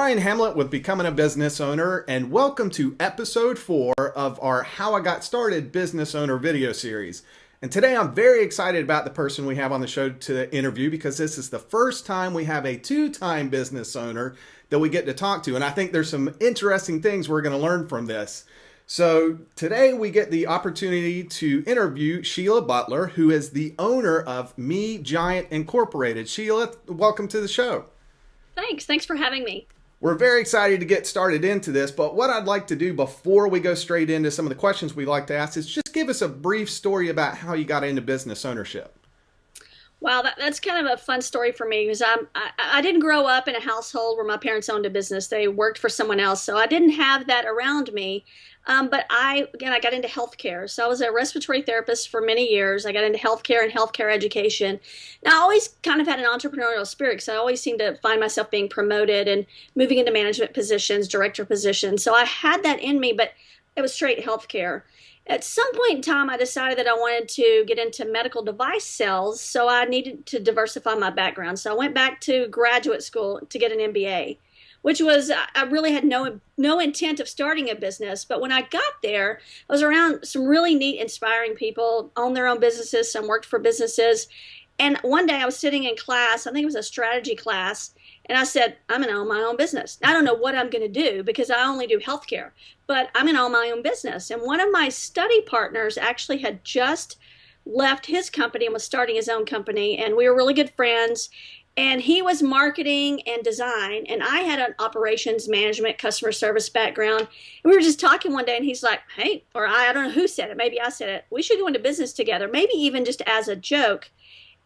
Brian Hamlet with Becoming a Business Owner, and welcome to episode 4 of our How I Got Started Business Owner video series. And today I'm very excited about the person we have on the show to interview because this is the first time we have a two-time business owner that we get to talk to. And I think there's some interesting things we're going to learn from this. So today we get the opportunity to interview Shelia Butler, who is the owner of Me Giant Incorporated. Shelia, welcome to the show. Thanks for having me. We're very excited to get started into this, but what I'd like to do before we go straight into some of the questions we like to ask is just give us a brief story about how you got into business ownership. Wow, that's kind of a fun story for me because I didn't grow up in a household where my parents owned a business. They worked for someone else, so I didn't have that around me. But I got into healthcare. So I was a respiratory therapist for many years. I got into healthcare and healthcare education. Now, I always kind of had an entrepreneurial spirit, so I always seemed to find myself being promoted and moving into management positions, director positions. So I had that in me, but it was straight healthcare. At some point in time, I decided that I wanted to get into medical device sales, so I needed to diversify my background. So I went back to graduate school to get an MBA, which was, I really had no intent of starting a business. But when I got there, I was around some really neat, inspiring people, own their own businesses, some worked for businesses. And one day I was sitting in class, I think it was a strategy class, and I said, I'm going to own my own business. I don't know what I'm going to do because I only do healthcare, but I'm going to own my own business. And one of my study partners actually had just left his company and was starting his own company, and we were really good friends. And he was marketing and design, and I had an operations management, customer service background. And we were just talking one day, and he's like, hey, or I don't know who said it, maybe I said it, we should go into business together, maybe even just as a joke.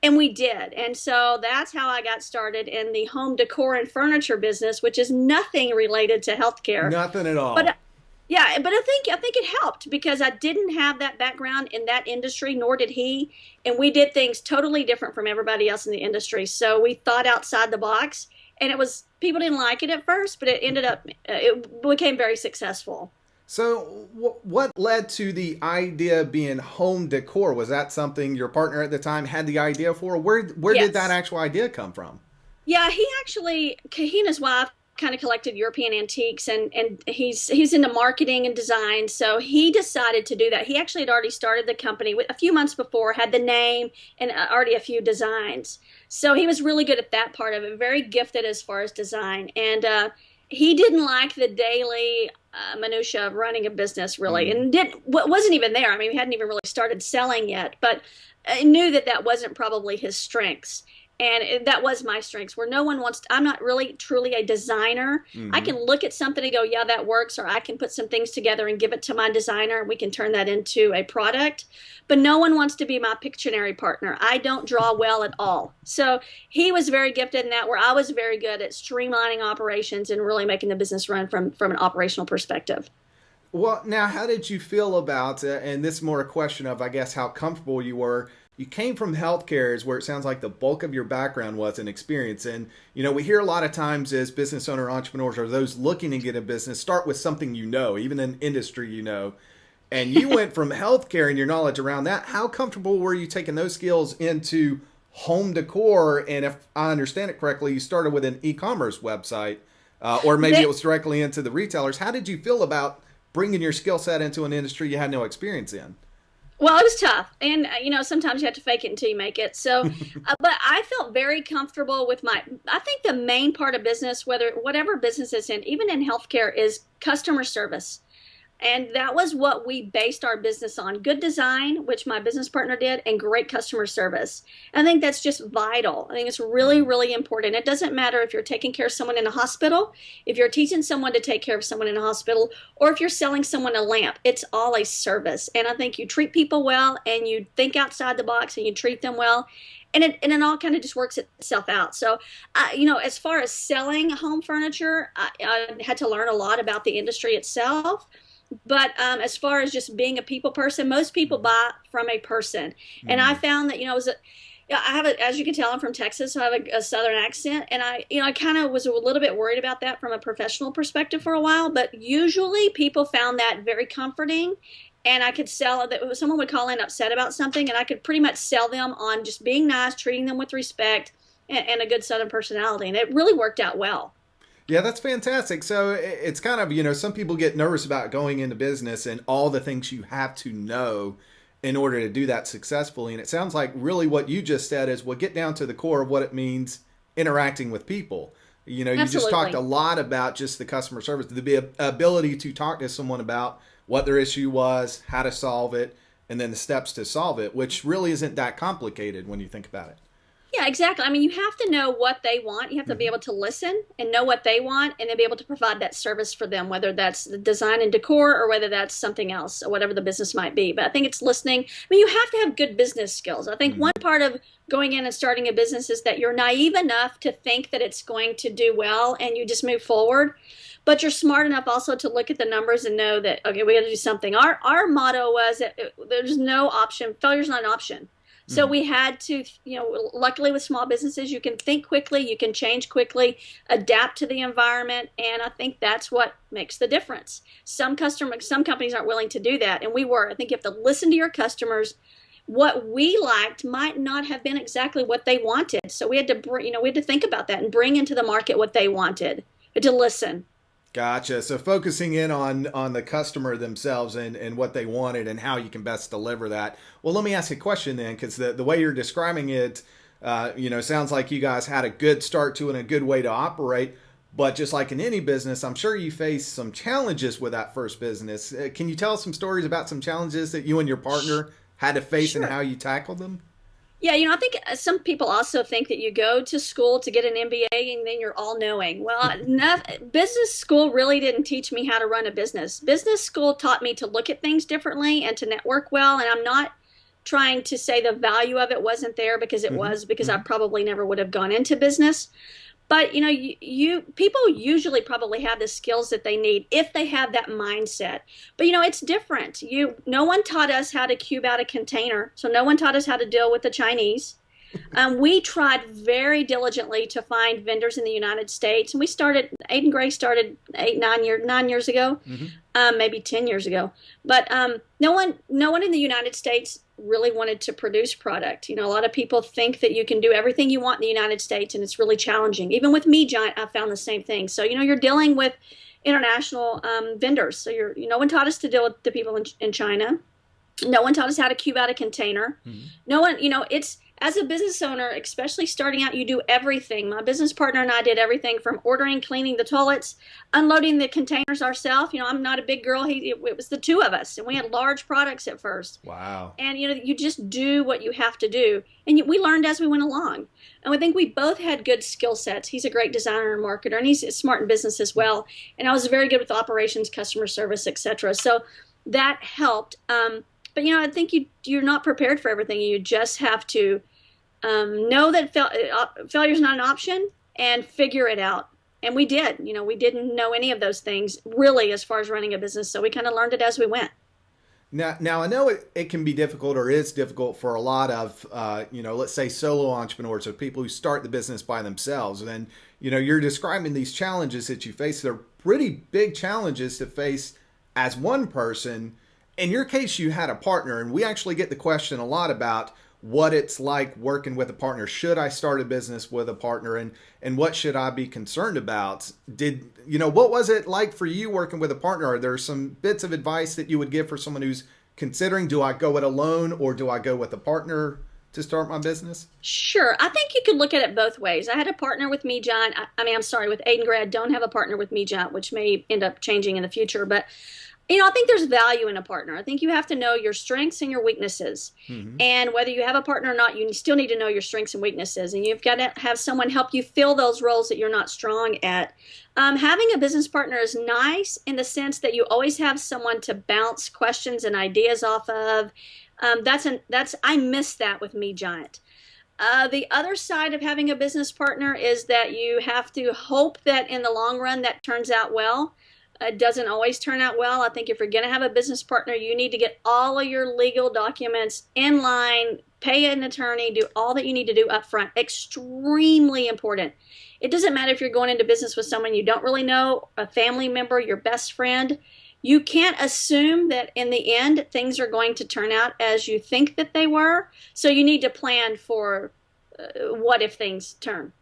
And we did. And so that's how I got started in the home decor and furniture business, which is nothing related to healthcare. Nothing at all. But yeah, but I think it helped because I didn't have that background in that industry, nor did he. And we did things totally different from everybody else in the industry. So we thought outside the box, and people didn't like it at first, but it became very successful. So what led to the idea of being home decor? Was that something your partner at the time had the idea for? Where Yes. did that actual idea come from? Yeah, he and his wife kind of collected European antiques, and he's into marketing and design. So he decided to do that. He actually had already started the company a few months before, had the name and already a few designs. So he was really good at that part of it, very gifted as far as design. And he didn't like the daily minutia of running a business really, and wasn't even there. I mean, we hadn't even really started selling yet, but I knew that wasn't probably his strengths. And that was my strengths, where no one wants I'm not really truly a designer. Mm-hmm. I can look at something and go, yeah, that works, or I can put some things together and give it to my designer, and we can turn that into a product. But no one wants to be my Pictionary partner. I don't draw well at all. So he was very gifted in that, where I was very good at streamlining operations and really making the business run from an operational perspective. Well, now, how did you feel about, and this is more a question of, I guess, how comfortable you were. You came from healthcare, is where it sounds like the bulk of your background was and experience. And, we hear a lot of times as business owner entrepreneurs or those looking to get a business, start with something even an industry And you went from healthcare and your knowledge around that. How comfortable were you taking those skills into home decor? And if I understand it correctly, you started with an e-commerce website, or maybe it was directly into the retailers. How did you feel about bringing your skill set into an industry you had no experience in? Well, it was tough. And, sometimes you have to fake it until you make it. So, but I felt very comfortable with I think the main part of business, whatever business it's in, even in healthcare, is customer service. And that was what we based our business on. Good design, which my business partner did, and great customer service. I think that's just vital. I think it's really, really important. It doesn't matter if you're taking care of someone in a hospital, if you're teaching someone to take care of someone in a hospital, or if you're selling someone a lamp. It's all a service. And I think you treat people well, and you think outside the box, and you treat them well. And it all kind of just works itself out. So, as far as selling home furniture, I had to learn a lot about the industry itself. But as far as just being a people person, most people buy from a person. And I found that, as you can tell, I'm from Texas, so I have a Southern accent. And I kind of was a little bit worried about that from a professional perspective for a while. But usually people found that very comforting. And I could sell that. Someone would call in upset about something, and I could pretty much sell them on just being nice, treating them with respect, and a good Southern personality. And it really worked out well. Yeah, that's fantastic. So it's kind of, some people get nervous about going into business and all the things you have to know in order to do that successfully. And it sounds like really what you just said is we'll get down to the core of what it means interacting with people. You just talked a Absolutely. lot about just the customer service, the ability to talk to someone about what their issue was, how to solve it, and then the steps to solve it, which really isn't that complicated when you think about it. Yeah, exactly. I mean, you have to know what they want. You have to be Mm-hmm. able to listen and know what they want and then be able to provide that service for them, whether that's the design and decor or whether that's something else or whatever the business might be. But I think it's listening. I mean, you have to have good business skills. I think one Mm-hmm. part of going in and starting a business is that you're naive enough to think that it's going to do well and you just move forward. But you're smart enough also to look at the numbers and know that, okay, we got to do something. Our motto was that there's no option. Failure's not an option. So Mm-hmm. we had to, luckily with small businesses, you can think quickly, you can change quickly, adapt to the environment, and I think that's what makes the difference. Some companies aren't willing to do that, and we were. I think you have to listen to your customers. What we liked might not have been exactly what they wanted, so we had to, we had to think about that and bring into the market what they wanted, but to listen. Gotcha. So focusing in on the customer themselves and what they wanted and how you can best deliver that. Well, let me ask you a question then, because the way you're describing it, sounds like you guys had a good start to it and a good way to operate. But just like in any business, I'm sure you faced some challenges with that first business. Can you tell us some stories about some challenges that you and your partner had to face and Sure. how you tackled them? Yeah, I think some people also think that you go to school to get an MBA and then you're all knowing. Well, business school really didn't teach me how to run a business. Business school taught me to look at things differently and to network well. And I'm not trying to say the value of it wasn't there because it Mm-hmm. was, because I Mm-hmm. probably never would have gone into business. But you people usually probably have the skills that they need if they have that mindset. But it's different. No one taught us how to cube out a container, so no one taught us how to deal with the Chinese. We tried very diligently to find vendors in the United States, and we started. Aiden Gray started 9 years ago, Mm-hmm. maybe 10 years ago. But no one in the United States really wanted to produce product. A lot of people think that you can do everything you want in the United States, and it's really challenging. Even with Me Giant, I found the same thing. So you're dealing with international vendors. So no one taught us to deal with the people in China. No one taught us how to cube out a container. Mm-hmm. No one, it's as a business owner, especially starting out, you do everything. My business partner and I did everything from ordering, cleaning the toilets, unloading the containers ourselves. I'm not a big girl. It was the two of us, and we had large products at first. Wow. And you just do what you have to do, and we learned as we went along. And I think we both had good skill sets. He's a great designer and marketer, and he's smart in business as well. And I was very good with operations, customer service, etc. So that helped. But I think you're not prepared for everything. You just have to know that failure is not an option and figure it out. And we did. We didn't know any of those things really as far as running a business, so we kind of learned it as we went. Now I know it can be difficult or is difficult for a lot of, let's say solo entrepreneurs or people who start the business by themselves. And, you're describing these challenges that you face. They're pretty big challenges to face as one person. In your case, you had a partner, and we actually get the question a lot about what it's like working with a partner. Should I start a business with a partner, and what should I be concerned about? What was it like for you working with a partner? Are there some bits of advice that you would give for someone who's considering, do I go it alone or do I go with a partner to start my business? Sure. I think you could look at it both ways. I had a partner with Me Giant. I mean, I'm sorry, with Aiden Gray. I don't have a partner with Me Giant, which may end up changing in the future. But I think there's value in a partner. I think you have to know your strengths and your weaknesses. Mm-hmm. And whether you have a partner or not, you still need to know your strengths and weaknesses. And you've got to have someone help you fill those roles that you're not strong at. Having a business partner is nice in the sense that you always have someone to bounce questions and ideas off of. I miss that with Me Giant. The other side of having a business partner is that you have to hope that in the long run that turns out well. It doesn't always turn out well. I think if you're going to have a business partner, you need to get all of your legal documents in line, pay an attorney, do all that you need to do up front. Extremely important. It doesn't matter if you're going into business with someone you don't really know, a family member, your best friend. You can't assume that in the end things are going to turn out as you think that they were. So you need to plan for what if things turn.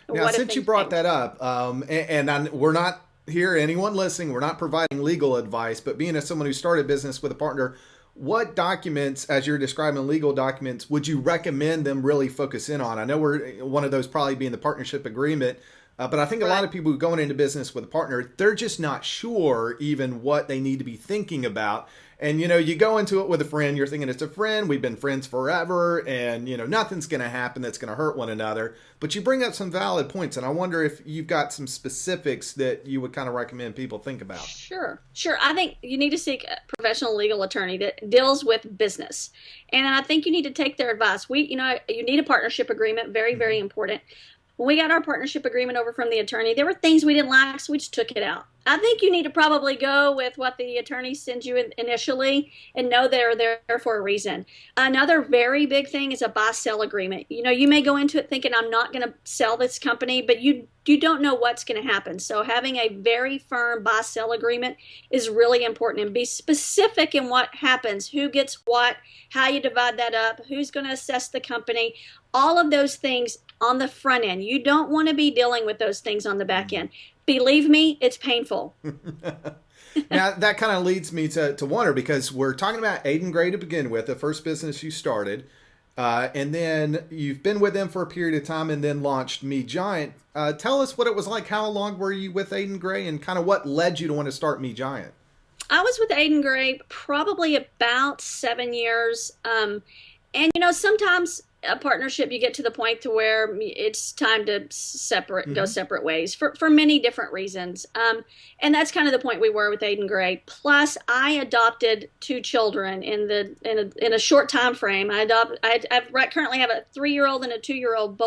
Now, What if since you things brought change? that up, we're not here, anyone listening, we're not providing legal advice, but being as someone who started business with a partner, what documents, as you're describing legal documents, would you recommend them really focus in on? I know we're one of those probably being the partnership agreement, but I think a lot Right. of people going into business with a partner, they're just not sure even what they need to be thinking about. And you go into it with a friend, you're thinking it's a friend, we've been friends forever, and nothing's going to happen that's going to hurt one another. But you bring up some valid points, and I wonder if you've got some specifics that you would kind of recommend people think about. Sure, sure. I think you need to seek a professional legal attorney that deals with business. And I think you need to take their advice. You need a partnership agreement, very, Mm-hmm. very important. When we got our partnership agreement over from the attorney, there were things we didn't like, so we just took it out. I think you need to probably go with what the attorney sends you initially and know they're there for a reason. Another very big thing is a buy sell agreement. You may go into it thinking I'm not going to sell this company, but you don't know what's going to happen. So having a very firm buy sell agreement is really important, and be specific in what happens, who gets what, how you divide that up, who's going to assess the company, all of those things on the front end. You don't want to be dealing with those things on the back end. Believe me, it's painful. Now that kind of leads me to wonder, because we're talking about Aiden Gray to begin with, the first business you started, and then you've been with them for a period of time, and then launched Me Giant. Tell us what it was like. How long were you with Aiden Gray, and kind of what led you to want to start Me Giant? I was with Aiden Gray probably about 7 years. And sometimes a partnership, you get to the point to where it's time to go Mm-hmm. separate ways for many different reasons. And that's kind of the point we were with Aiden Gray. Plus, I adopted two children in a short time frame. Currently have a 3-year-old and a 2-year-old,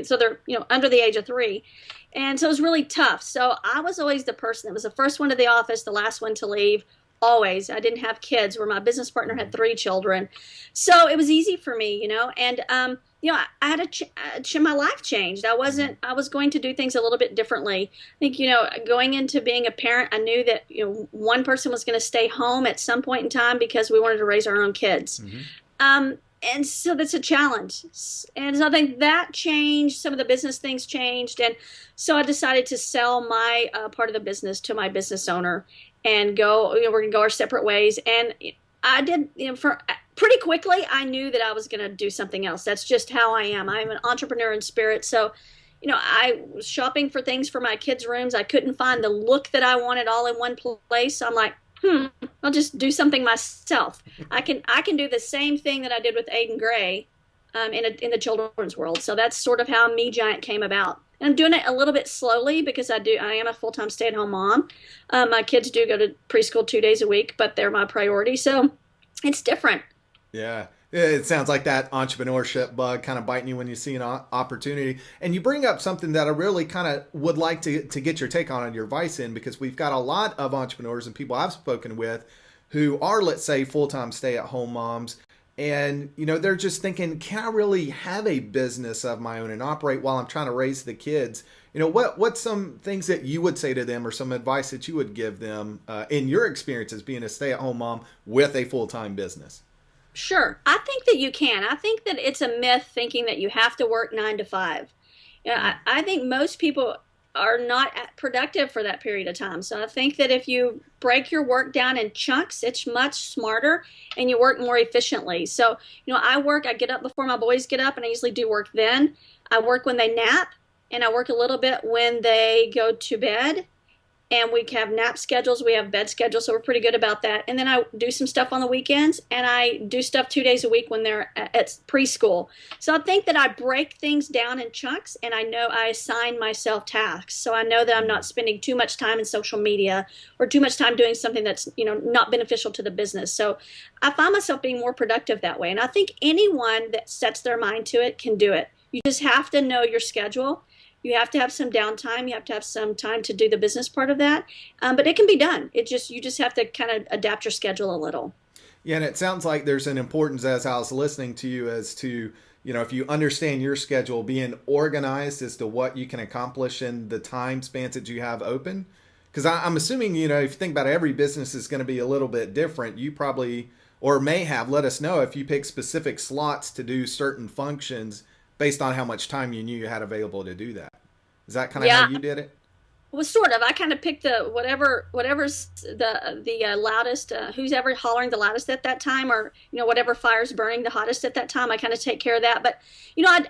so they're under the age of 3. And so it was really tough. So I was always the person that was the first one to the office, the last one to leave. Always. I didn't have kids, where my business partner had 3 children. So it was easy for me, and I had my life changed. I was going to do things a little bit differently. I think, going into being a parent, I knew that, one person was going to stay home at some point in time because we wanted to raise our own kids. Mm-hmm. And so that's a challenge. And so I think that changed. Some of the business things changed. And so I decided to sell my part of the business to my business owner and go, we're going to go our separate ways. And I did, for pretty quickly, I knew that I was going to do something else. That's just how I am. I'm an entrepreneur in spirit. So, I was shopping for things for my kids' rooms. I couldn't find the look that I wanted all in one place. So I'm like, I'll just do something myself. I can do the same thing that I did with Aiden Gray, in the children's world. So that's sort of how Me Giant came about. And I'm doing it a little bit slowly because I am a full-time stay-at-home mom. My kids do go to preschool 2 days a week, but they're my priority. So it's different. Yeah. It sounds like that entrepreneurship bug kind of biting you when you see an opportunity. And you bring up something that I really kind of would like to get your take on your advice in, because we've got a lot of entrepreneurs and people I've spoken with who are, let's say, full-time stay-at-home moms. And, they're just thinking, can I really have a business of my own and operate while I'm trying to raise the kids? What's some things that you would say to them, or some advice that you would give them in your experience as being a stay-at-home mom with a full-time business? Sure. I think that you can. I think that it's a myth thinking that you have to work 9 to 5. I think most people are not productive for that period of time. So I think that if you break your work down in chunks, it's much smarter and you work more efficiently. So, I get up before my boys get up, and I usually do work then. I work when they nap, and I work a little bit when they go to bed. And we have nap schedules, we have bed schedules, so we're pretty good about that. And then I do some stuff on the weekends, and I do stuff 2 days a week when they're at preschool. So I think that I break things down in chunks, and I know I assign myself tasks. So I know that I'm not spending too much time in social media or too much time doing something that's, not beneficial to the business. So I find myself being more productive that way. And I think anyone that sets their mind to it can do it. You just have to know your schedule. You have to have some downtime. You have to have some time to do the business part of that. But it can be done. You just have to kind of adapt your schedule a little. Yeah, and it sounds like there's an importance, as I was listening to you, as to, if you understand your schedule, being organized as to what you can accomplish in the time spans that you have open. Because I'm assuming, if you think about it, every business is going to be a little bit different. You probably, or may have, let us know if you pick specific slots to do certain functions based on how much time you knew you had available to do that. Is that kind of how Yeah, you did it? well, sort of. I kind of picked the whatever's the loudest, who's ever hollering the loudest at that time, or whatever fire's burning the hottest at that time. I kind of take care of that. But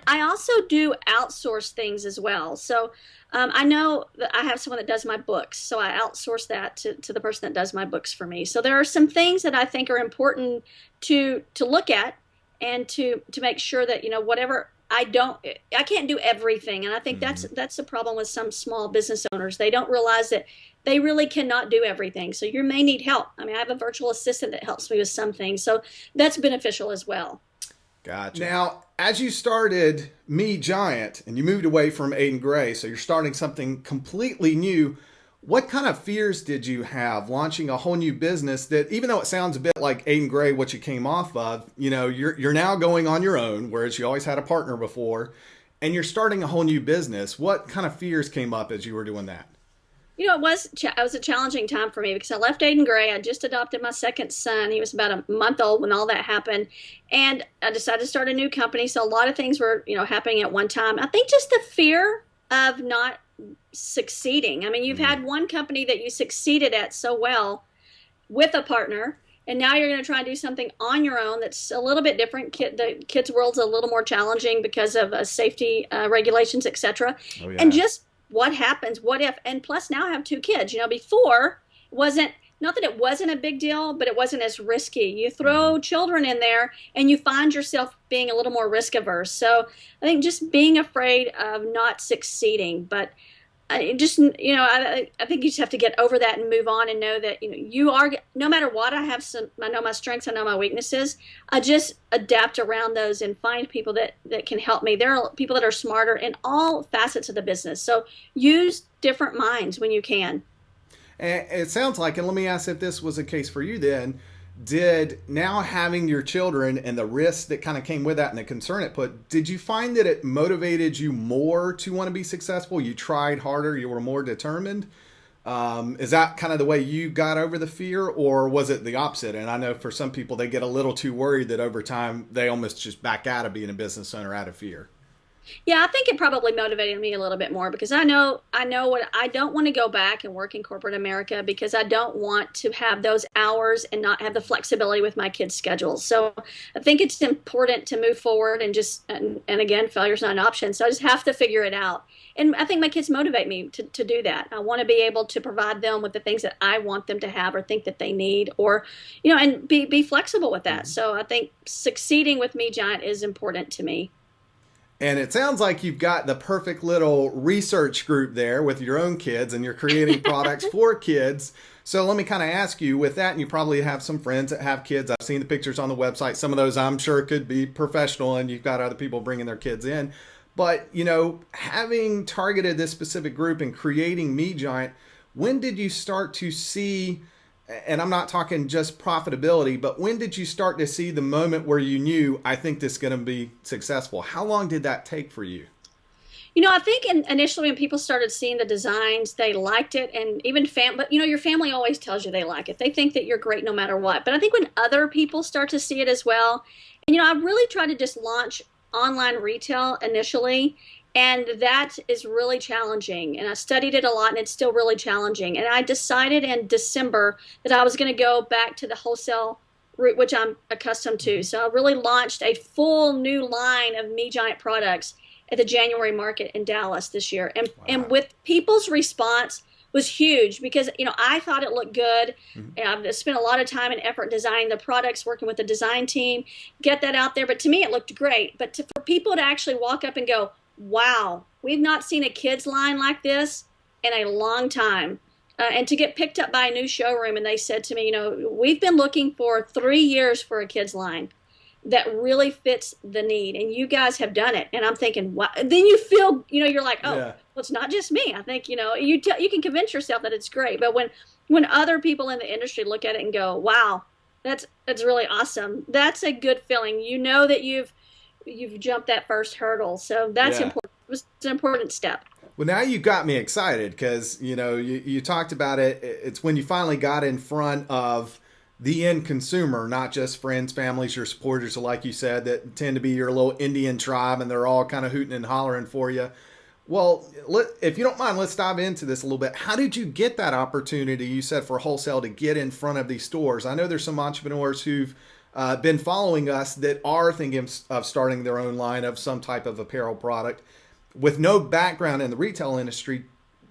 I also do outsource things as well. So I know that I have someone that does my books, so I outsource that to the person that does my books for me. So there are some things that I think are important to look at and to make sure that whatever I can't do everything. And I think Mm-hmm. that's the problem with some small business owners. They don't realize that they really cannot do everything. So you may need help. I mean, I have a virtual assistant that helps me with some things. So that's beneficial as well. Gotcha. Now, as you started Me Giant and you moved away from Aiden Gray, so you're starting something completely new, what kind of fears did you have launching a whole new business that, even though it sounds a bit like Aiden Gray, what you came off of, you're now going on your own, whereas you always had a partner before, and you're starting a whole new business. What kind of fears came up as you were doing that? It was a challenging time for me because I left Aiden Gray. I just adopted my second son. He was about a month old when all that happened, and I decided to start a new company. So a lot of things were, happening at one time. I think just the fear of not succeeding. I mean, you've Mm, had one company that you succeeded at so well with a partner, and now you're going to try and do something on your own that's a little bit different. The kids world's a little more challenging because of safety regulations, etc. oh And yeah. just what happens, what if, and plus now I have two kids. Before it wasn't, not that it wasn't a big deal, but it wasn't as risky. You Hmm. throw children in there and you find yourself being a little more risk averse. So I think just being afraid of not succeeding, but I think you just have to get over that and move on and know that you are, no matter what. I know my strengths, I know my weaknesses. I just adapt around those and find people that can help me. There are people that are smarter in all facets of the business, so use different minds when you can. And it sounds like, and let me ask if this was a case for you then, did now having your children and the risks that kind of came with that and the concern it put, did you find that it motivated you more to want to be successful? You tried harder, you were more determined. Is that kind of the way you got over the fear, or was it the opposite? And I know for some people, they get a little too worried that over time they almost just back out of being a business owner out of fear. Yeah, I think it probably motivated me a little bit more because I know what I don't want to go back and work in corporate America because I don't want to have those hours and not have the flexibility with my kids' schedules. So I think it's important to move forward and and again, failure's not an option. So I just have to figure it out. And I think my kids motivate me to do that. I want to be able to provide them with the things that I want them to have or think that they need, or, and be flexible with that. Mhm. So I think succeeding with Me Giant is important to me. And it sounds like you've got the perfect little research group there with your own kids and you're creating products for kids. So let me kind of ask you with that, and you probably have some friends that have kids. I've seen the pictures on the website. Some of those I'm sure could be professional and you've got other people bringing their kids in. But, having targeted this specific group and creating Me Giant, when did you start to see, and I'm not talking just profitability, but when did you start to see the moment where you knew, I think this is going to be successful? How long did that take for you? I think initially when people started seeing the designs, they liked it, and even but your family always tells you they like it. They think that you're great no matter what. But I think when other people start to see it as well, and I really tried to just launch online retail initially, and that is really challenging. And I studied it a lot, and it's still really challenging. And I decided in December that I was going to go back to the wholesale route, which I'm accustomed to. So I really launched a full new line of Me Giant products at the January market in Dallas this year. And Wow. with people's response was huge because I thought it looked good. Mhm. And I've spent a lot of time and effort designing the products, working with the design team, get that out there. But to me, it looked great. But for people to actually walk up and go, "Wow, we've not seen a kids line like this in a long time." And to get picked up by a new showroom, and they said to me, "We've been looking for 3 years for a kids line that really fits the need, and you guys have done it." And I'm thinking, wow. Then you feel, you're like, oh, Yeah. well, it's not just me. I think, you can convince yourself that it's great, but when other people in the industry look at it and go, wow, that's really awesome, that's a good feeling. That you've jumped that first hurdle. So that's Yeah. important. It was an important step. Well, now you got me excited because, you talked about it. It's when you finally got in front of the end consumer, not just friends, families, your supporters, like you said, that tend to be your little Indian tribe and they're all kind of hooting and hollering for you. Well, if you don't mind, let's dive into this a little bit. How did you get that opportunity, you said, for wholesale to get in front of these stores? I know there's some entrepreneurs who've been following us that are thinking of starting their own line of some type of apparel product with no background in the retail industry,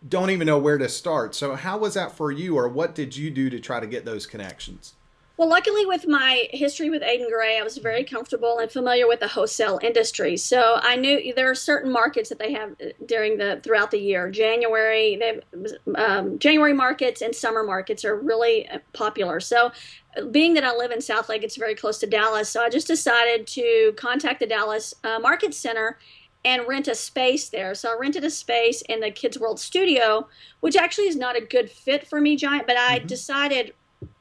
don't even know where to start. So, how was that for you, or what did you do to try to get those connections? Well, luckily, with my history with Aiden Gray, I was very comfortable and familiar with the wholesale industry. So I knew there are certain markets that they have throughout the year. January markets and summer markets are really popular. So, being that I live in South Lake, it's very close to Dallas. So I just decided to contact the Dallas Market Center and rent a space there. So I rented a space in the Kids World Studio, which actually is not a good fit for me, Giant, but I Mm-hmm. decided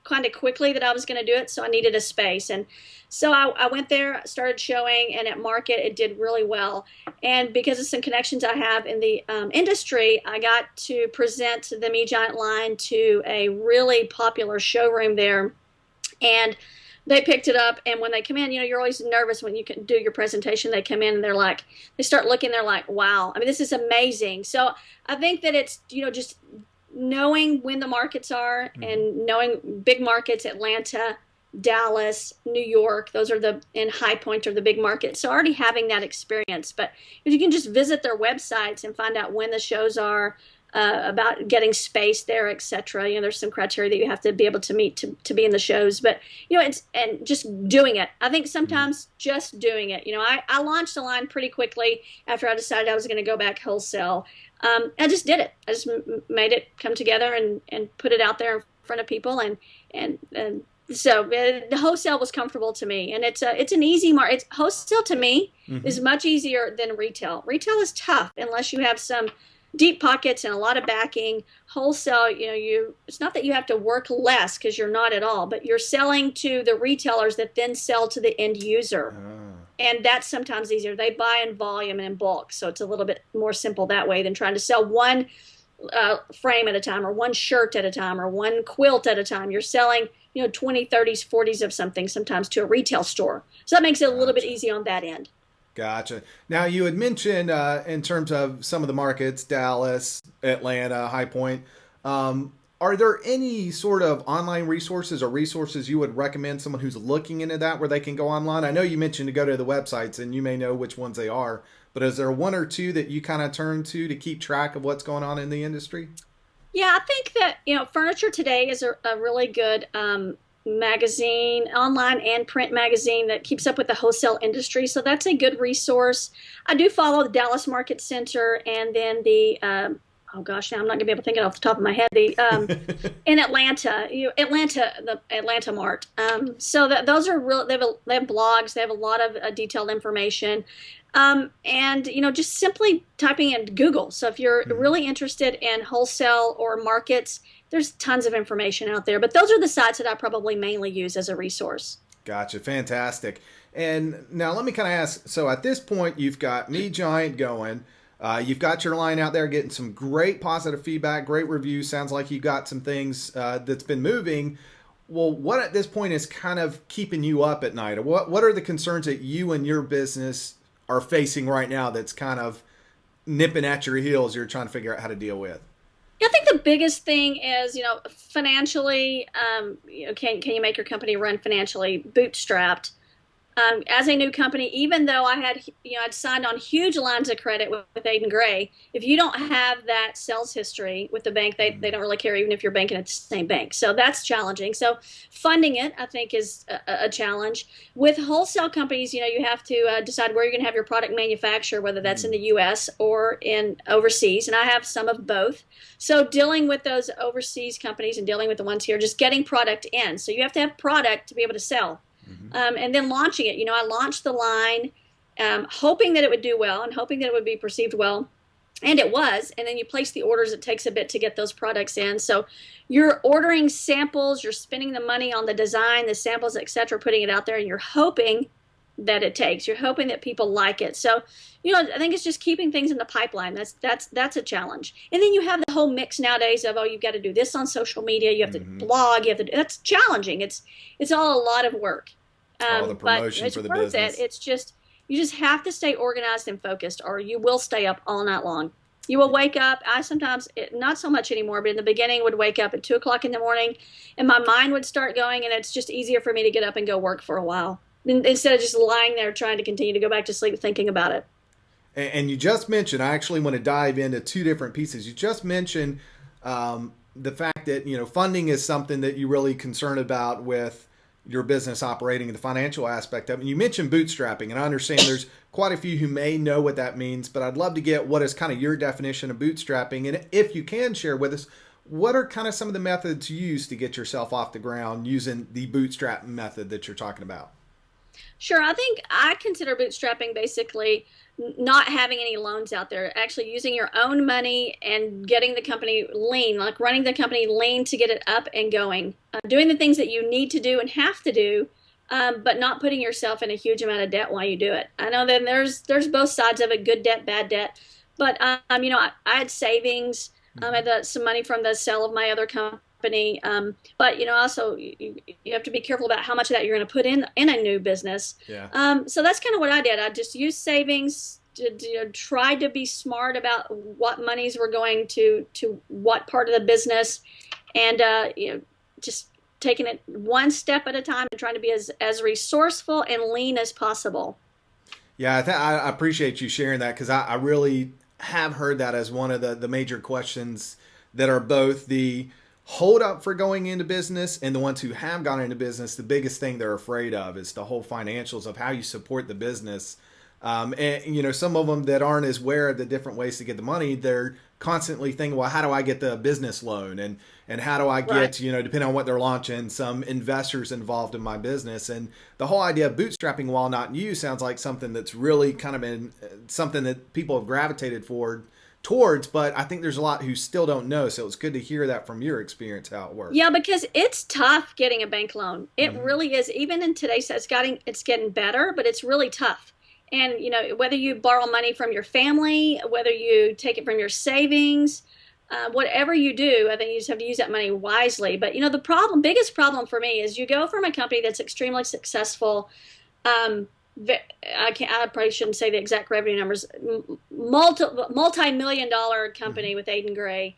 kind of quickly that I was going to do it, so I needed a space. And so I went there, started showing, and at market it did really well. And because of some connections I have in the industry, I got to present the Me Giant line to a really popular showroom there, and they picked it up. And when they come in, you're always nervous when you can do your presentation. They come in and they start looking, they're like, wow, I mean, this is amazing. So I think that it's, just knowing when the markets are Mm-hmm. and knowing big markets, Atlanta, Dallas, New York, those are in High Point are the big markets. So already having that experience, but if you can just visit their websites and find out when the shows are, about getting space there, etc. There's some criteria that you have to be able to meet to be in the shows, but it's and just doing it. I think Mm-hmm. sometimes just doing it. I launched the line pretty quickly after I decided I was going to go back wholesale. I just did it. I just made it come together and put it out there in front of people, and so the wholesale was comfortable to me, and it's an easy market. Wholesale to me Mm-hmm. is much easier than retail. Retail is tough unless you have some deep pockets and a lot of backing. Wholesale, it's not that you have to work less, because you're not at all, but you're selling to the retailers that then sell to the end user. Ah, And that's sometimes easier. They buy in volume and in bulk, so it's a little bit more simple that way than trying to sell one frame at a time, or one shirt at a time, or one quilt at a time. You're selling 20, 30s, 40s of something sometimes to a retail store, so that makes it a little bit gotcha. easy on that end. Gotcha. Now, you had mentioned in terms of some of the markets, Dallas, Atlanta, High Point. Are there any sort of online resources or resources you would recommend someone who's looking into that where they can go online? I know you mentioned to go to the websites and you may know which ones they are, but is there one or two that you kind of turn to keep track of what's going on in the industry? Yeah, I think that, Furniture Today is a really good magazine, online and print magazine that keeps up with the wholesale industry. So that's a good resource. I do follow the Dallas Market Center, and then oh gosh, now I'm not going to be able to think it off the top of my head. In Atlanta, the Atlanta Mart. So those are real. They have blogs. They have a lot of detailed information. And just simply typing in Google. So if you're Mhm. really interested in wholesale or markets, there's tons of information out there. But those are the sites that I probably mainly use as a resource. Gotcha. Fantastic. And now let me kind of ask, so at this point, you've got Me Giant going. You've got your line out there getting some great positive feedback, great reviews. Sounds like you got some things that's been moving. Well, what at this point is kind of keeping you up at night? Or what are the concerns that you and your business are facing right now that's kind of nipping at your heels you're trying to figure out how to deal with? Yeah, I think the biggest thing is, financially, can you make your company run financially bootstrapped? As a new company, even though I'd signed on huge lines of credit with Aiden Gray, if you don't have that sales history with the bank, they don't really care, even if you're banking at the same bank. So that's challenging. So funding it, I think, is a challenge. With wholesale companies, you have to decide where you're going to have your product manufactured, whether that's in Mm, the U.S. or in overseas. And I have some of both. So dealing with those overseas companies and dealing with the ones here, just getting product in. So you have to have product to be able to sell, mhm. and then launching it. I launched the line, hoping that it would do well and hoping that it would be perceived well. And it was. And then you place the orders. It takes a bit to get those products in. So you're ordering samples, you're spending the money on the design, the samples, etc., putting it out there, and you're hoping that it takes. You're hoping that people like it. So, I think it's just keeping things in the pipeline. That's a challenge. And then you have the whole mix nowadays of, oh, you've got to do this on social media, you have to Hmm. blog, that's challenging. It's all a lot of work. All the But promotion it's for the worth it. business. It's just you just have to stay organized and focused, or you will stay up all night long. You will wake up. I sometimes, not so much anymore, but in the beginning would wake up at 2 o'clock in the morning, and my mind would start going, and it's just easier for me to get up and go work for a while instead of just lying there trying to continue to go back to sleep thinking about it. And you just mentioned, I actually want to dive into two different pieces. You just mentioned the fact that funding is something that you're really concerned about with your business operating and the financial aspect of it. And you mentioned bootstrapping, and I understand there's quite a few who may know what that means, but I'd love to get what is kind of your definition of bootstrapping, and if you can share with us, what are kind of some of the methods you use to get yourself off the ground using the bootstrap method that you're talking about? Sure, I think I consider bootstrapping basically not having any loans out there, actually using your own money and getting the company lean, like running the company lean to get it up and going, doing the things that you need to do and have to do, but not putting yourself in a huge amount of debt while you do it. I know that there's both sides of it, good debt, bad debt, but I had savings. I had some money from the sale of my other company. But also you have to be careful about how much of that you're going to put in a new business. Yeah. So that's kind of what I did. I just used savings to try to be smart about what monies were going to what part of the business, and just taking it one step at a time and trying to be as resourceful and lean as possible. Yeah, I appreciate you sharing that, because I really have heard that as one of the major questions that are both the hold up for going into business and the ones who have gone into business. The biggest thing they're afraid of is the whole financials of how you support the business. And some of them that aren't as aware of the different ways to get the money, they're constantly thinking, well, how do I get the business loan, and how do I Right. get, depending on what they're launching, some investors involved in my business. And the whole idea of bootstrapping, while not new, sounds like something that's really kind of been something that people have gravitated towards, but I think there's a lot who still don't know. So it's good to hear that from your experience, how it works. Yeah, because it's tough getting a bank loan. It Hmm. really is. Even in today's, it's getting better, but it's really tough. And whether you borrow money from your family, whether you take it from your savings, whatever you do, I think you just have to use that money wisely. But biggest problem for me is you go from a company that's extremely successful. Um, I probably shouldn't say the exact revenue numbers. Multi-million dollar company Hmm. with Aiden Gray,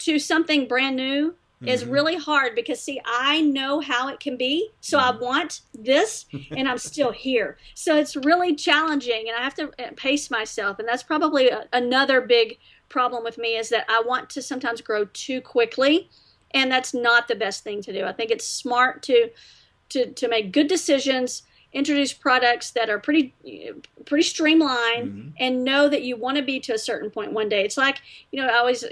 to something brand new is Hmm. really hard because, see, I know how it can be, so I Hmm. want this, and I'm still here. So it's really challenging, and I have to pace myself, and that's probably another big problem with me is that I want to sometimes grow too quickly, and that's not the best thing to do. I think it's smart to make good decisions, introduce products that are pretty streamlined, Hmm. and know that you want to be to a certain point one day. It's like, you always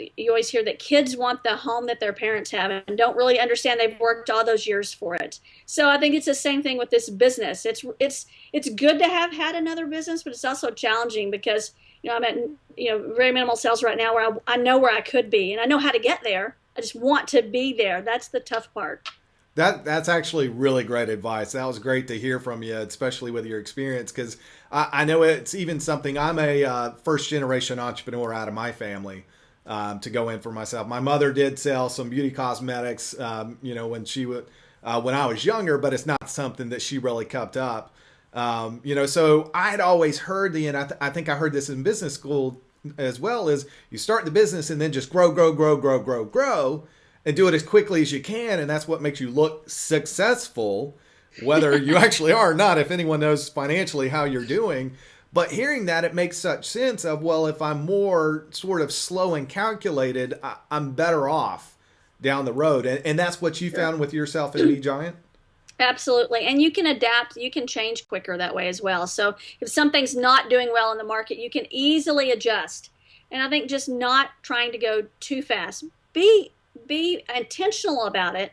hear that kids want the home that their parents have and don't really understand they've worked all those years for it. So I think it's the same thing with this business. It's good to have had another business, but it's also challenging because I'm at very minimal sales right now, where I know where I could be and I know how to get there. I just want to be there. That's the tough part. That's actually really great advice. That was great to hear from you, especially with your experience, because I know it's even something. I'm a first generation entrepreneur out of my family, to go in for myself. My mother did sell some beauty cosmetics, when I was younger, but it's not something that she really kept up. So I had always heard and I think I heard this in business school as well, is you start the business and then just grow, grow, grow, grow, grow, grow, and do it as quickly as you can, and that's what makes you look successful, whether you actually are or not, if anyone knows financially how you're doing. But hearing that, it makes such sense of, well, if I'm more sort of slow and calculated, I'm better off down the road. And that's what you Sure. found with yourself and Be Giant. Absolutely. And you can adapt, you can change quicker that way as well. So if something's not doing well in the market, you can easily adjust. And I think just not trying to go too fast. Be intentional about it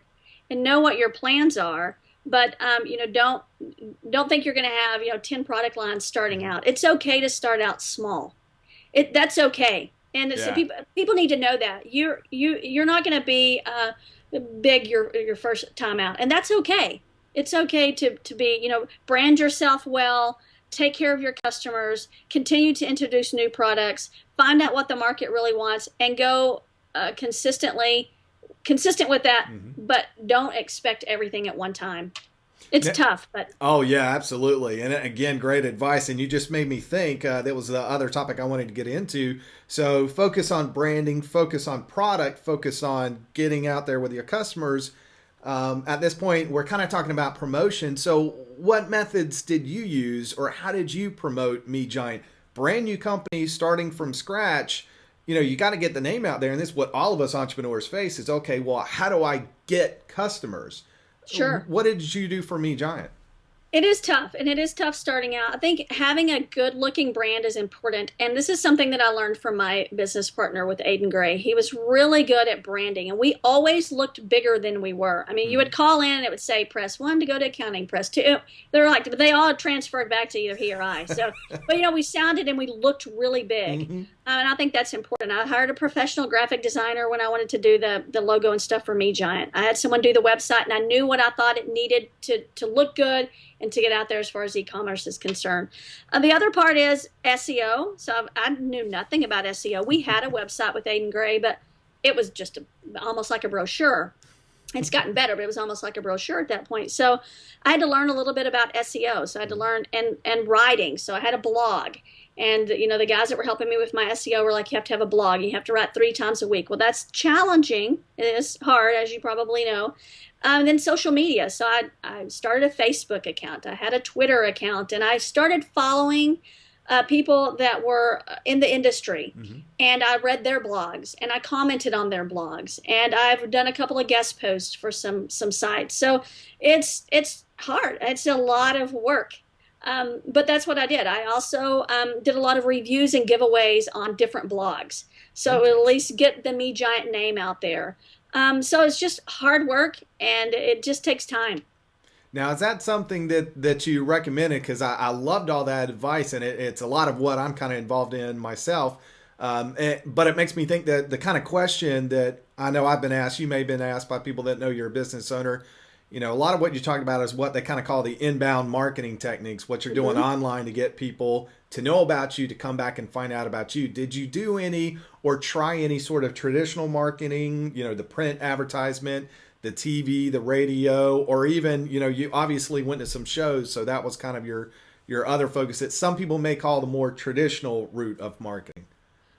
and know what your plans are. But don't think you're going to have 10 product lines starting out. It's okay to start out small. That's okay. And so Yeah. people need to know that you're not going to be big your first time out, and that's okay. It's okay to be, brand yourself well, take care of your customers, continue to introduce new products, find out what the market really wants, and go consistent with that, Hmm. but don't expect everything at one time. It's tough, but Oh yeah, absolutely. And again, great advice. And you just made me think. That was the other topic I wanted to get into. So focus on branding, focus on product, focus on getting out there with your customers. At this point, we're kind of talking about promotion. So what methods did you use, or how did you promote Me Giant? Brand new company starting from scratch. You got to get the name out there, and this is what all of us entrepreneurs face: is okay. Well, how do I get customers? sure. What did you do for Me Giant? It is tough, and it is tough starting out. I think having a good looking brand is important. And this is something that I learned from my business partner with Aiden Gray. He was really good at branding, and we always looked bigger than we were. I mean, you Mm-hmm. would call in and it would say, press one to go to accounting, press two. They're like, but they all transferred back to either he or I. So, but we sounded and we looked really big. Mm-hmm. And I think that's important. I hired a professional graphic designer when I wanted to do the logo and stuff for Me Giant. I had someone do the website, and I knew what I thought it needed to look good and to get out there as far as e-commerce is concerned. The other part is SEO. So I knew nothing about SEO. We had a website with Aiden Gray, but it was just almost like a brochure. It's gotten better, but it was almost like a brochure at that point. So I had to learn a little bit about SEO. So I had to learn and writing. So I had a blog. And the guys that were helping me with my SEO were like, you have to have a blog. You have to write 3 times a week. Well, that's challenging. It is hard, as you probably know. And then social media. So I started a Facebook account. I had a Twitter account, and I started following people that were in the industry. Mm-hmm. And I read their blogs, and I commented on their blogs, and I've done a couple of guest posts for some sites. So it's hard. It's a lot of work. But that's what I did. I also did a lot of reviews and giveaways on different blogs. So at Interesting. least get the Me Giant name out there. So it's just hard work, and it just takes time. Now, is that something that you recommended? Because I loved all that advice, and it's a lot of what I'm kind of involved in myself. But it makes me think that the kind of question that I know I've been asked, you may have been asked by people that know you're a business owner. A lot of what you talk about is what they kind of call the inbound marketing techniques, what you're doing Hmm. online to get people to know about you, to come back and find out about you. Did you do any or try any sort of traditional marketing, the print advertisement, the TV, the radio, or even, you obviously went to some shows, so that was kind of your other focus that some people may call the more traditional route of marketing.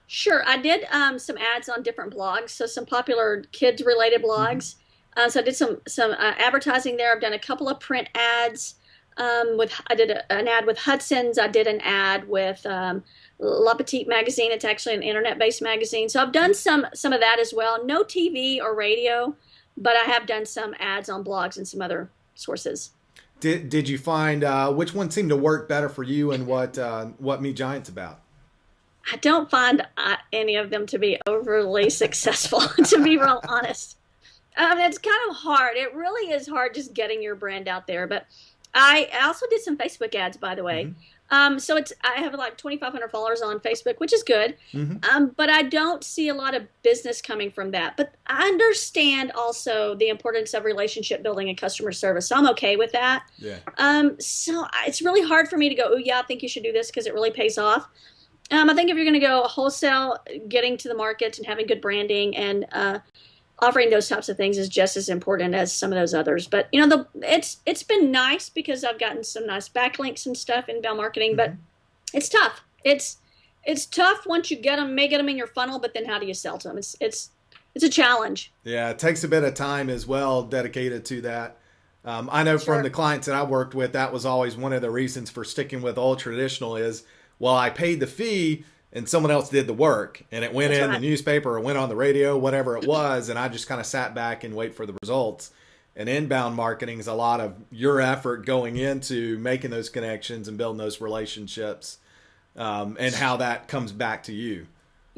Sure, I did some ads on different blogs, so some popular kids related Mm-hmm. blogs. So I did some advertising there. I've done a couple of print ads. I did an ad with Hudson's. I did an ad with La Petite magazine. It's actually an internet based magazine. So I've done some of that as well. No TV or radio, but I have done some ads on blogs and some other sources. Did you find which one seemed to work better for you, and what Me Giant's about? I don't find any of them to be overly successful, to be real honest. It's kind of hard. It really is hard just getting your brand out there. But I also did some Facebook ads, by the way. Mm-hmm. So I have like 2,500 followers on Facebook, which is good. Mm-hmm. But I don't see a lot of business coming from that. But I understand also the importance of relationship building and customer service. So I'm okay with that. Yeah. So it's really hard for me to go, oh yeah, I think you should do this because it really pays off. I think if you're going to go wholesale, getting to the markets and having good branding and offering those types of things is just as important as some of those others. But it's been nice because I've gotten some nice backlinks and stuff in inbound marketing, but Mm-hmm. it's tough. It's tough once you may get them in your funnel, but then how do you sell to them? It's a challenge. Yeah, it takes a bit of time as well dedicated to that. I know from the Sure, clients that I worked with, that was always one of the reasons for sticking with old traditional is, well, I paid the fee and someone else did the work, and it went that's in the right. newspaper or went on the radio, whatever it was, and I just kind of sat back and wait for the results. And inbound marketing is a lot of your effort going into making those connections and building those relationships, and how that comes back to you.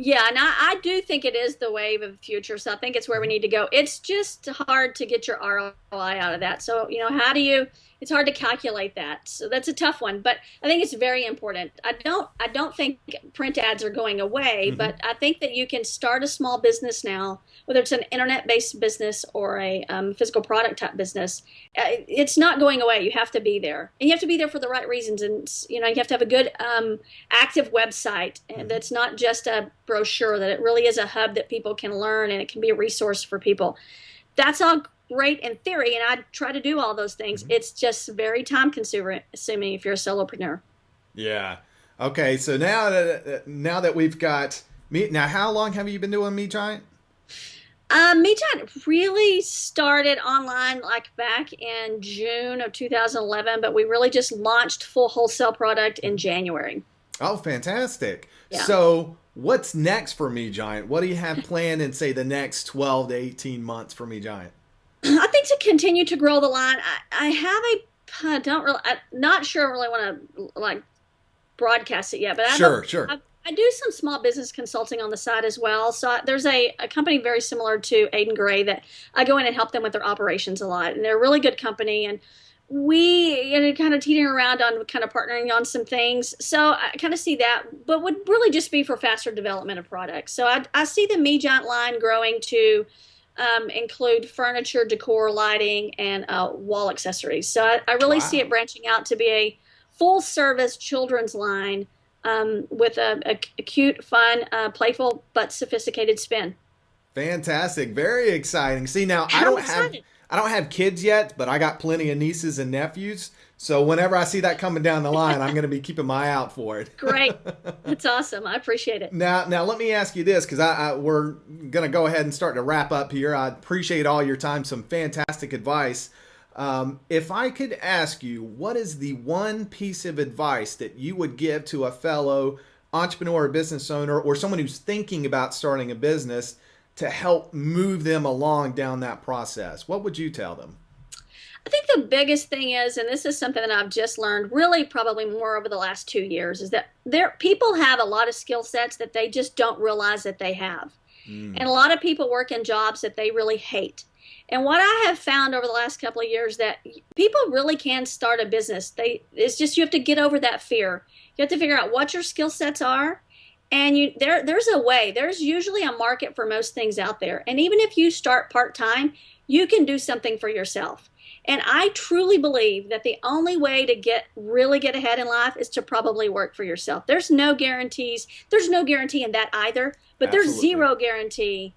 Yeah, and I do think it is the wave of the future. So I think it's where we need to go. It's just hard to get your ROI out of that. So, how do you, it's hard to calculate that. So that's a tough one, but I think it's very important. I don't think print ads are going away, Hmm. but I think that you can start a small business now, whether it's an internet-based business or a physical product type business. It's not going away. You have to be there, and you have to be there for the right reasons. And, you have to have a good active website Hmm. that's not just a brochure, that it really is a hub that people can learn and it can be a resource for people. That's all great in theory, and I try to do all those things. Hmm. It's just very time consuming if you're a solopreneur. Yeah. Okay. So now that we've got me, now how long have you been doing Me Giant? Me Time really started online like back in June of 2011, but we really just launched full wholesale product in January. Oh, fantastic. Yeah. So, what's next for Me Giant? What do you have planned in, say, the next 12 to 18 months for Me Giant? I think to continue to grow the line, I have a, I don't really, I'm not sure I really want to like broadcast it yet, but Sure, sure. I do some small business consulting on the side as well. So there's a company very similar to Aiden Gray that I go in and help them with their operations a lot. And they're a really good company. And we, kind of teetering around on kind of partnering on some things. So I kind of see that, but would really just be for faster development of products. So I see the Me Giant line growing to include furniture, decor, lighting, and wall accessories. So I really see it Wow. branching out to be a full service children's line with a cute, fun, playful, but sophisticated spin. Fantastic. Very exciting. See, now I I'm don't have excited. I don't have kids yet, but I got plenty of nieces and nephews. So whenever I see that coming down the line, I'm going to be keeping my eye out for it. Great. That's awesome. I appreciate it. Now let me ask you this, because we're going to go ahead and start to wrap up here. I appreciate all your time. Some fantastic advice. If I could ask you, what is the one piece of advice that you would give to a fellow entrepreneur or business owner or someone who's thinking about starting a business to help move them along down that process? What would you tell them? I think the biggest thing is, and this is something that I've just learned really probably more over the last 2 years, is that people have a lot of skill sets that they just don't realize that they have. And Mm, a lot of people work in jobs that they really hate. And what I have found over the last couple of years that people really can start a business. It's just you have to get over that fear. You have to figure out what your skill sets are, and there's a way. There's usually a market for most things out there. And even if you start part-time, you can do something for yourself. And I truly believe that the only way to really get ahead in life is to probably work for yourself. There's no guarantees. There's no guarantee in that either, but there's absolutely. zero guarantee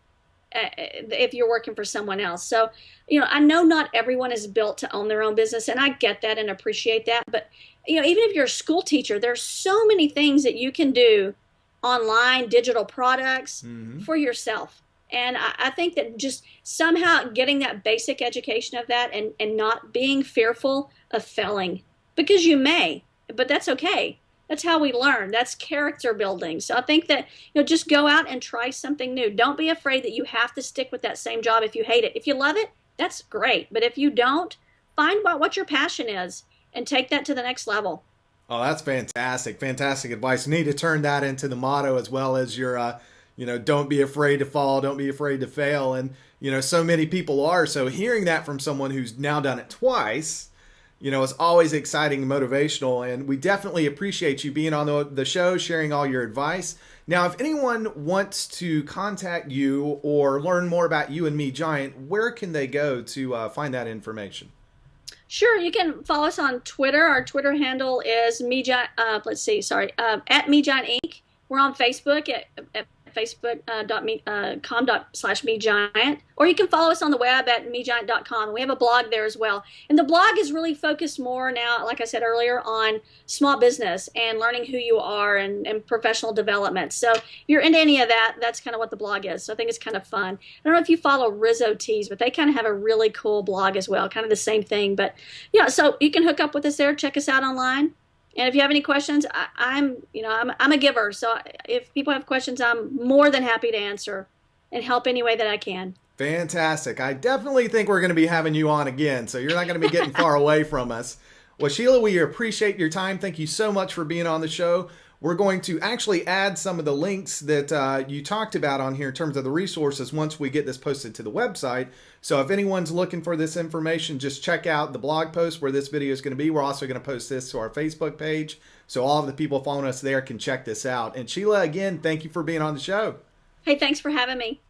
if you're working for someone else. So, I know not everyone is built to own their own business, and I get that and appreciate that. But, even if you're a school teacher, there's so many things that you can do online, digital products Hmm. for yourself. And I think that just somehow getting that basic education of that, and not being fearful of failing, because you may, but that's okay. That's how we learn. That's character building. So I think that, just go out and try something new. Don't be afraid that you have to stick with that same job if you hate it. If you love it, that's great. But if you don't, find out what your passion is and take that to the next level. Oh, that's fantastic. Fantastic advice. You need to turn that into the motto as well as your, don't be afraid to fall, don't be afraid to fail. And, so many people are. So hearing that from someone who's now done it twice, is always exciting and motivational. And we definitely appreciate you being on the show, sharing all your advice. Now, if anyone wants to contact you or learn more about you and Me Giant, where can they go to find that information? Sure, you can follow us on Twitter. Our Twitter handle is let's see, sorry, at Me Giant Inc. We're on Facebook at facebook.com/megiant, or you can follow us on the web at megiant.com. We have a blog there as well. And the blog is really focused more now, like I said earlier, on small business and learning who you are, and professional development. So if you're into any of that, that's kind of what the blog is. So I think it's kind of fun. I don't know if you follow Rizzo Tees, but they kind of have a really cool blog as well, kind of the same thing. But yeah, so you can hook up with us there, check us out online. And if you have any questions, I'm a giver. So if people have questions, I'm more than happy to answer and help any way that I can. Fantastic. I definitely think we're going to be having you on again, so you're not going to be getting far away from us. Well, Sheila, we appreciate your time. Thank you so much for being on the show. we're going to actually add some of the links that you talked about on here in terms of the resources once we get this posted to the website. So if anyone's looking for this information, just check out the blog post where this video is going to be. We're also going to post this to our Facebook page, so all of the people following us there can check this out. And Shelia, again, thank you for being on the show. Hey, thanks for having me.